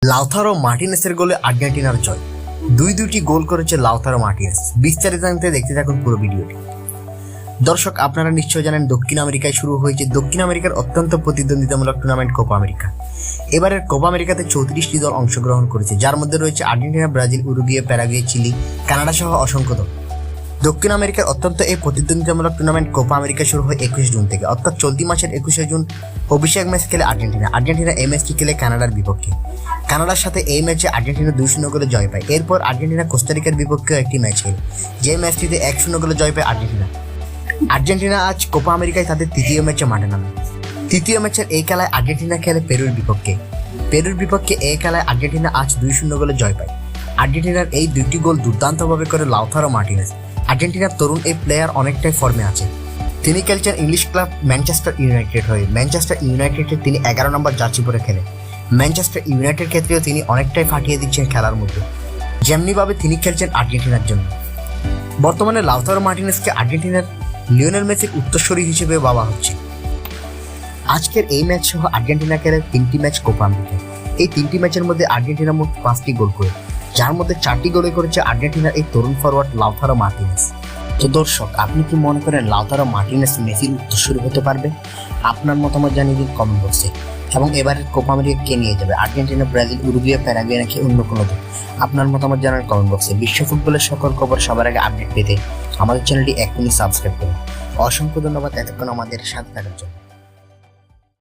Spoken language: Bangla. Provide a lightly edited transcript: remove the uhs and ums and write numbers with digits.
লাউতারো মার্টিনেসের গোলে আর্জেন্টিনার জয়। দুইটি গোল করেছে লাউতারো মার্টিনেস। বিস্তারিত জানতে দেখতে থাকুন পুরো ভিডিওটি। দর্শক, আপনারা নিশ্চয় জানেন দক্ষিণ আমেরিকায় শুরু হয়েছে দক্ষিণ আমেরিকার অত্যন্ত প্রতিদ্বন্দ্বিতামূলক টুর্নামেন্ট কোপা আমেরিকা। এবারের কোপা আমেরিকাতে 34টি দল অংশগ্রহণ করেছে, যার মধ্যে রয়েছে Argentina, Brazil, Uruguay, Paraguay, Chile, Canada সহ অসংখ্য দল। দক্ষিণ আমেরিকার অত্যন্ত এই প্রতিদ্বন্দ্বিতামূলক টুর্নামেন্ট কোপা আমেরিকা শুরু হয় 21 জুন থেকে, অর্থাৎ চলতি মাসের 21 জুন অভিষেক ম্যাচ খেলে আর্জেন্টিনা এই ম্যাচটি খেলে কানাডার বিপক্ষে। কানাডার সাথে এই ম্যাচে আর্জেন্টিনা 2-0 গোলে জয় পায়। এরপর আর্জেন্টিনা কোস্টারিকার বিপক্ষে একটি ম্যাচ খেলে, যে ম্যাচটিতে 1-0 গোলে জয় পায় আর্জেন্টিনা আজ কোপা আমেরিকায় তাদের তৃতীয় ম্যাচে মাঠে নামে। তৃতীয় ম্যাচের এই খেলায় আর্জেন্টিনা খেলে পেরুর বিপক্ষে এই খেলায় আর্জেন্টিনা আজ 2-0 গোলে জয় পায়। আর্জেন্টিনার এই দুইটি গোল দুর্দান্তভাবে করে লাউতারো মার্টিনেস। আর্জেন্টিনার তরুণ এই প্লেয়ার অনেকটাই ফর্মে আছে। তিনি খেলছেন ইংলিশ ক্লাব ম্যানচেস্টার ইউনাইটেড হয়ে। ম্যানচেস্টার ইউনাইটেডে তিনি 11 নম্বর জার্সি পরে খেলেন। ম্যানচেস্টার ইউনাইটেড ক্ষেত্রেও তিনি অনেকটাই ফাটিয়ে দিচ্ছেন খেলার মধ্যে, যেমনিভাবে তিনি খেলছেন আর্জেন্টিনার জন্য। বর্তমানে লাউতারো মার্টিনেসকে আর্জেন্টিনার লিওনেল মেসির উত্তরসূরি হিসেবে ভাবা হচ্ছে। আজকের এই ম্যাচ সহ আর্জেন্টিনা খেলে 3টি ম্যাচ কোপা আমেরিকা। এই 3টি ম্যাচের মধ্যে আর্জেন্টিনা মোট 5টি গোল করে, যার মধ্যে 4টি গোলে করেছে আর্জেন্টিনার এই তরুণ ফরওয়ার্ড লাউতারো মার্টিনেস। তো দর্শক, আপনি কি মনে করেন লাউতারো মার্টিনেস মেসির উত্তরসূরি হতে পারবে? আপনার মতামত জানিয়ে দিন কমেন্ট বক্সে। এবং এবারের কোপা আমেরিকা কে নিয়ে যাবে, আর্জেন্টিনা, ব্রাজিল, উরুগুয়ে, প্যারাগুয়ে নাকি অন্য কোনো দল? আপনার মতামত জানান কমেন্ট বক্সে। বিশ্ব ফুটবলের সকল খবর সবার আগে আপডেট পেতে আমাদের চ্যানেলটি এখনই সাবস্ক্রাইব করুন। অসংখ্য ধন্যবাদ এতক্ষণ আমাদের সাথে থাকার জন্য।